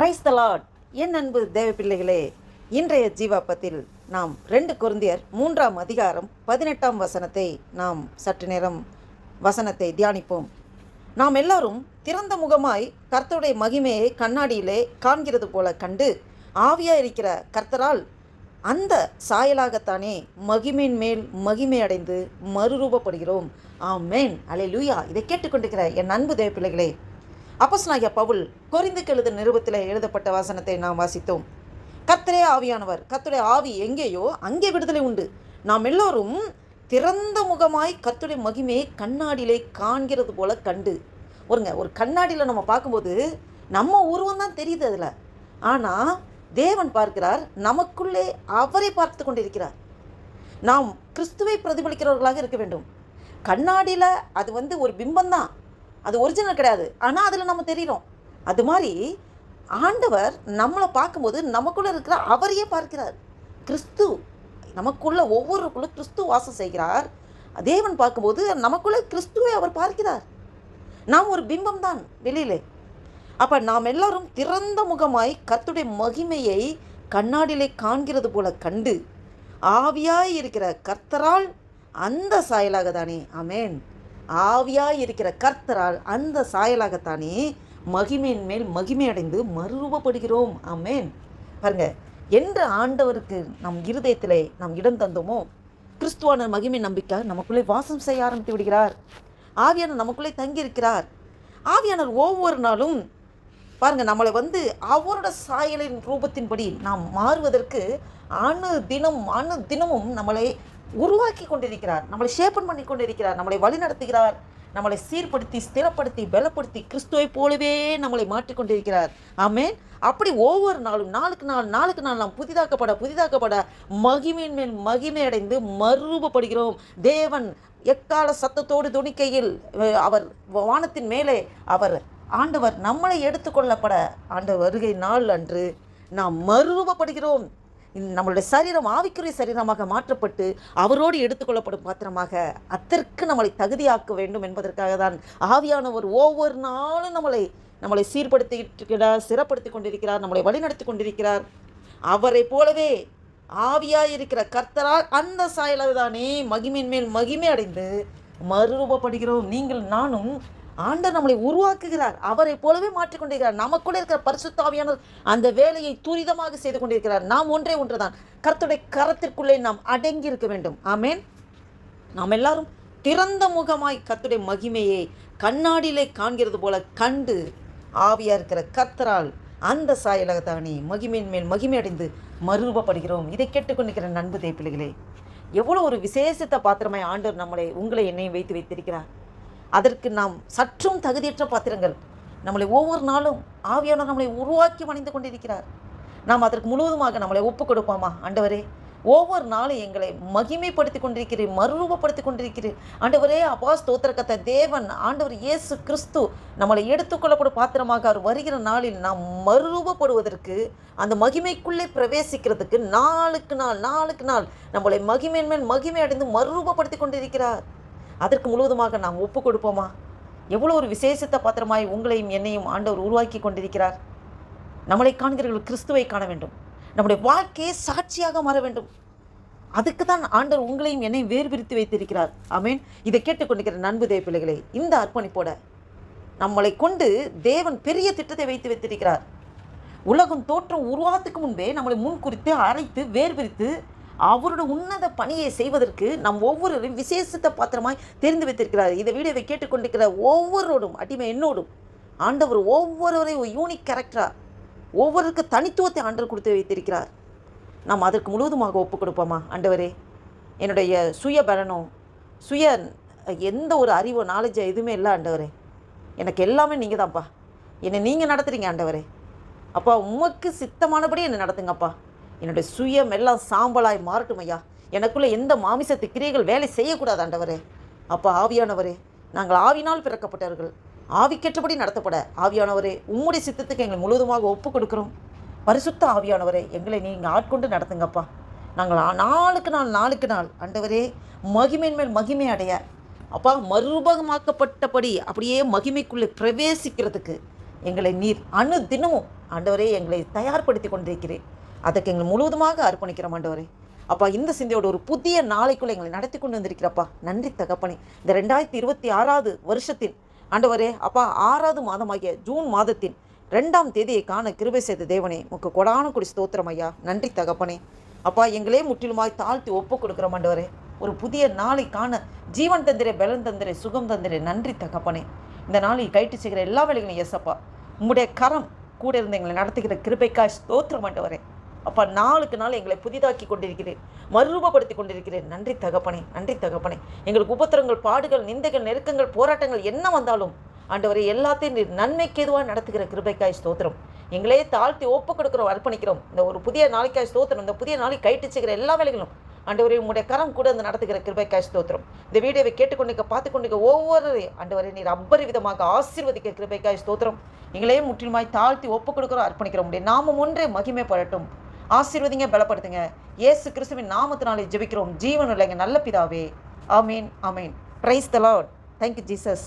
Praise the Lord. என் அன்பு தேவ பிள்ளைகளே, இன்றைய ஜீவாப்பத்தில் நாம் 2 கொரிந்தியர் 3ஆம் அதிகாரம் 18ஆம் வசனத்தை நாம் சற்று நேரம் வசனத்தை தியானிப்போம். நாம் எல்லாரும் திறந்த முகமாய் கர்த்தருடைய மகிமையை கண்ணாடியிலே காண்கிறது போல கண்டு ஆவியாக இருக்கிற கர்த்தரால் அந்த சாயலாகத்தானே மகிமையின் மேல் மகிமை அடைந்து மறுரூபப்படுகிறோம். ஆமென், அல்லேலூயா. இதை கேட்டுக்கொண்டிருக்கிற என் அன்பு தேவ பிள்ளைகளே, அப்போஸ்தலனாகிய பவுல் கொரிந்துக்கு எழுதின நிருபத்தில் எழுதப்பட்ட வசனத்தை நாம் வாசித்தோம். கர்த்தரே ஆவியானவர், கர்த்தருடைய ஆவி எங்கேயோ அங்கே விடுதலை உண்டு. நாம் எல்லோரும் திறந்த முகமாய் கர்த்தருடைய மகிமையை கண்ணாடியிலே காண்கிறது போல கண்டு. ஒரு கண்ணாடியில் நம்ம பார்க்கும்போது நம்ம உருவம் தான் தெரியுது அதில். ஆனால் தேவன் பார்க்கிறார், நமக்குள்ளே அவரை பார்த்து கொண்டிருக்கிறார். நாம் கிறிஸ்துவை பிரதிபலிக்கிறவர்களாக இருக்க வேண்டும். கண்ணாடியில் அது ஒரு பிம்பம்தான், அது ஒரிஜினல் கிடையாது. ஆனால் அதில் நம்ம தெரிகிறோம். அது மாதிரி ஆண்டவர் நம்மளை பார்க்கும்போது நமக்குள்ளே இருக்கிற அவரையே பார்க்கிறார். கிறிஸ்து நமக்குள்ள ஒவ்வொருக்குள்ள கிறிஸ்து வாசம் செய்கிறார். தேவன் பார்க்கும்போது நமக்குள்ளே கிறிஸ்துவை அவர் பார்க்கிறார். நாம் ஒரு பிம்பம் தான் வெளியிலே. அப்போ நாம் எல்லாரும் திறந்த முகமாய் கர்த்தருடைய மகிமையை கண்ணாடியிலே காண்கிறது போல கண்டு ஆவியாய் இருக்கிற கர்த்தரால் அந்த சாயலாக தானே, ஆமென், ஆவியாய் இருக்கிற கர்த்தரால் அந்த சாயலாகத்தானே மகிமையின் மேல் மகிமை அடைந்து மறுரூபப்படுகிறோம். ஆமென். பாருங்க, என்ற ஆண்டவருக்கு நம் இருதயத்திலே நாம் இடம் தந்தோமோ, கிறிஸ்துவான மகிமை நம்பிக்கை நமக்குள்ளே வாசம் செய்ய ஆரம்பித்து விடுகிறார். ஆவியானவர் நமக்குள்ளே தங்கியிருக்கிறார். ஆவியானவர் ஒவ்வொரு நாளும் பாருங்க நம்மளை அவரோட சாயலின் ரூபத்தின்படி நாம் மாறுவதற்கு அணு தினமும் நம்மளை உருவாக்கி கொண்டிருக்கிறார். நம்மளை ஷேப்பன் பண்ணி கொண்டிருக்கிறார். நம்மளை வழி நடத்துகிறார். நம்மளை சீர்படுத்தி ஸ்திரப்படுத்தி பலப்படுத்தி கிறிஸ்துவை போலவே நம்மளை மாற்றிக்கொண்டிருக்கிறார். ஆமென். அப்படி ஒவ்வொரு நாளும் நாளுக்கு நாள் நாம் புதிதாக்கப்பட மகிமையின் மேல் மகிமை அடைந்து மறுரூபப்படுகிறோம். தேவன் எக்கால சத்தத்தோடு துணிக்கையில் அவர் வானத்தின் மேலே ஆண்டவர் நம்மளை எடுத்துக்கொள்ளப்பட ஆண்டவர் வருகை நாள் அன்று நாம் மறுரூபப்படுகிறோம். நம்மளுடைய சரீரம் ஆவிக்குரிய சரீரமாக மாற்றப்பட்டு அவரோடு எடுத்துக்கொள்ளப்படும் பாத்திரமாக அதற்கு நம்மளை தகுதியாக்க வேண்டும் என்பதற்காக தான் ஆவியானவர் ஒவ்வொரு நாளும் நம்மளை சீர்படுத்திக்கிறார், சிறப்படுத்தி கொண்டிருக்கிறார், நம்மளை வழிநடத்தி கொண்டிருக்கிறார். அவரை போலவே ஆவியாய் இருக்கிற கர்த்தரால் அந்த சாயலாக தானே மகிமையின் மேல் மகிமை அடைந்து மறுரூபப்படுகிறோம். நீங்கள் நானும் ஆண்டவர் நம்மளை உருவாக்குகிறார். அவரை போலவே மாற்றிக்கொண்டிருக்கிறார். நமக்குள்ளே இருக்கிற பரிசுத்த ஆவியானவர் அந்த வேலையை துரிதமாக செய்து கொண்டிருக்கிறார். நாம் ஒன்றுதான், கர்த்தருடைய கரத்திற்குள்ளே நாம் அடங்கி இருக்க வேண்டும். ஆமென். நாம் எல்லாரும் திறந்த முகமாய் கர்த்தருடைய மகிமையை கண்ணாடியிலே காண்கிறது போல கண்டு ஆவியாக இருக்கிற கர்த்தரால் அந்த சாயலாகத்தானே மகிமையின் மேல் மகிமை அடைந்து மறுரூபப்படுகிறோம். இதை கேட்டுக்கொண்டிருக்கிற நண்பு தேப்பிள்ளைகளே, எவ்வளோ ஒரு விசேஷத்த பாத்திரமாய் ஆண்டவர் உங்களை என்னையும் வைத்திருக்கிறார். அதற்கு நாம் சற்றும் தகுதியற்ற பாத்திரங்கள். நம்மளை ஒவ்வொரு நாளும் ஆவியானவர் நம்மளை உருவாக்கி மணிந்து கொண்டிருக்கிறார். நாம் அதற்கு முழுவதுமாக நம்மளை ஒப்பு கொடுப்போமா? ஆண்டவரே, ஒவ்வொரு நாளும் எங்களை மகிமைப்படுத்தி கொண்டிருக்கிறேன், மறுரூபப்படுத்தி கொண்டிருக்கிறேன். ஆண்டவரே, அப்பா ஸ்தோத்திரக்கத்த தேவன் ஆண்டவர் இயேசு கிறிஸ்து நம்மளை எடுத்துக்கொள்ளப்படும் பாத்திரமாக அவர் வருகிற நாளில் நாம் மறுரூபப்படுவதற்கு, அந்த மகிமைக்குள்ளே பிரவேசிக்கிறதுக்கு நாளுக்கு நாள் நம்மளை மகிமையின் மேல் மகிமை அடைந்து மறுரூபப்படுத்தி கொண்டிருக்கிறார். அதற்கு முழுவதுமாக நாம் ஒப்பு கொடுப்போமா? எவ்வளோ ஒரு விசேஷத்த பாத்திரமாய் உங்களையும் என்னையும் ஆண்டவர் உருவாக்கி கொண்டிருக்கிறார். நம்மளை காண்கிறவர்கள் கிறிஸ்துவை காண வேண்டும். நம்முடைய வாழ்க்கையை சாட்சியாக மாற வேண்டும். அதுக்கு தான் ஆண்டவர் உங்களையும் என்னையும் வேறு பிரித்து வைத்திருக்கிறார். ஆமென். இதை கேட்டுக்கொண்டிருக்கிற நண்பு தேவ பிள்ளைகளை, இந்த அர்ப்பணிப்போட நம்மளை கொண்டு தேவன் பெரிய திட்டத்தை வைத்திருக்கிறார். உலகம் தோற்றம் உருவாகத்துக்கு முன்பே நம்மளை முன்குறித்து அரைத்து வேறு பிரித்து அவரோட உன்னத பணியை செய்வதற்கு நம் ஒவ்வொருவரையும் விசேஷத்த பாத்திரமாய் தெரிந்து வைத்திருக்கிறார். இந்த வீடியோவை கேட்டுக்கொண்டிருக்கிற ஒவ்வொருவரோடும், அடிமை என்னோடும் ஆண்டவர் ஒவ்வொருவரையும் ஒரு யூனிக் கேரக்டரா ஒவ்வொருக்கு தனித்துவத்தை ஆண்டவர் கொடுத்து வைத்திருக்கிறார். நாம் அதற்கு முழுவதுமாக ஒப்பு கொடுப்போமா? ஆண்டவரே, என்னுடைய சுய பலனோ எந்த ஒரு அறிவோ நாலேஜோ எதுவுமே இல்லை ஆண்டவரே. எனக்கு எல்லாமே நீங்கள் தான்ப்பா. என்னை நீங்கள் நடத்துகிறீங்க ஆண்டவரே. அப்பா, உமக்கு சித்தமானபடி என்னை நடத்துங்கப்பா. என்னுடைய சுயம் எல்லாம் சாம்பலாய் மாறட்டும் ஐயா. எனக்குள்ளே எந்த மாமிசத்து கிரியைகள் வேலை செய்யக்கூடாது ஆண்டவரே. அப்பா ஆவியானவரே, நாங்கள் ஆவினால் பிறக்கப்பட்டவர்கள், ஆவிக்கேற்றபடி நடத்தப்பட ஆவியானவரே உம்முடைய சித்தத்துக்கு எங்களை முழுவதுமாக ஒப்பு கொடுக்குறோம். பரிசுத்த ஆவியானவரே, எங்களை நீங்கள் ஆட்கொண்டு நடத்துங்கப்பா. நாங்கள் நாளுக்கு நாள் ஆண்டவரே மகிமையின் மேல் மகிமை அடைய அப்பா மறுரூபமாக்கப்பட்டபடி அப்படியே மகிமைக்குள்ளே பிரவேசிக்கிறதுக்கு எங்களை நீர் தினமும் ஆண்டவரே எங்களை தயார்படுத்தி கொண்டிருக்கிறேன். அதற்கு எங்களை முழுவதுமாக அர்ப்பணிக்கிறோம் ஆண்டவரே. அப்பா, இந்த சிந்தையோட ஒரு புதிய நாளைக்குள்ளே எங்களை நடத்தி கொண்டு வந்திருக்கிறப்பா. நன்றி தகப்பனே. இந்த 2026 வருஷத்தின் ஆண்டவரே அப்பா 6வது மாதமாகிய ஜூன் மாதத்தின் 2ஆம் தேதியை காண கிருபை செய்த தேவனே, உமக்கு கொடான கொடி ஸ்தோத்திரம் ஐயா. நன்றி தகப்பனே. அப்பா, எங்களே முற்றிலுமாய் தாழ்த்தி ஒப்பு கொடுக்குறோம் ஆண்டவரே. ஒரு புதிய நாளை காண ஜீவன் தந்திரே, பலன் தந்திரே, சுகம் தந்திரே. நன்றி தகப்பனே. இந்த நாளில் கைட்டு செய்கிற எல்லா வேலைகளையும் ஏசப்பா உம்முடைய கரம் கூட இருந்து எங்களை நடத்துகிற கிருபைக்காய் ஸ்தோத்திரம் ஆண்டவரே. அப்பா, நாளுக்கு நாள் எங்களை புதிதாக்கி கொண்டிருக்கிறேன், மறுரூபப்படுத்தி கொண்டிருக்கிறேன். நன்றி தகப்பனே, நன்றி தகப்பனே. எங்களுக்கு உபத்திரங்கள், பாடுகள், நிந்தைகள், நெருக்கங்கள், போராட்டங்கள் என்ன வந்தாலும் ஆண்டவரே எல்லாத்தையும் நீர் நன்மைக்கு எதுவாக நடத்துகிற கிருபைக்காய் ஸ்தோத்திரம். எங்களே தாழ்த்தி ஒப்பு கொடுக்குறோம், அர்ப்பணிக்கிறோம். இந்த ஒரு புதிய நாளைக்காய் ஸ்தோத்திரம். இந்த புதிய நாளை கைட்டு செய்கிற எல்லா வேலைகளும் ஆண்டவரே உம்முடைய கரம் கூட வந்து நடத்துகிற கிருபைக்காய் ஸ்தோத்திரம். இந்த வீடியோவை கேட்டுக்கொண்டிருக்க பார்த்து கொண்டிருக்க ஒவ்வொரு ஆண்டவரே நீர் அபரிவிதமாக ஆசீர்வதிக்க கிருபைக்காய் ஸ்தோத்திரம். எங்களே முற்றிலுமாய் தாழ்த்தி ஒப்பு கொடுக்குறோம், அர்ப்பணிக்கிறோம். உடைய நாமம் ஒன்றே மகிமைப்படட்டும். ஆசீர்வதிங்க, பலப்படுத்துங்க. இயேசு கிறிஸ்துவின் நாமத்தினாலே ஜெபிக்கிறோம் ஜீவனுள்ள எங்கள் நல்ல பிதாவே. ஆமீன், ஆமீன். Praise the Lord. Thank you Jesus.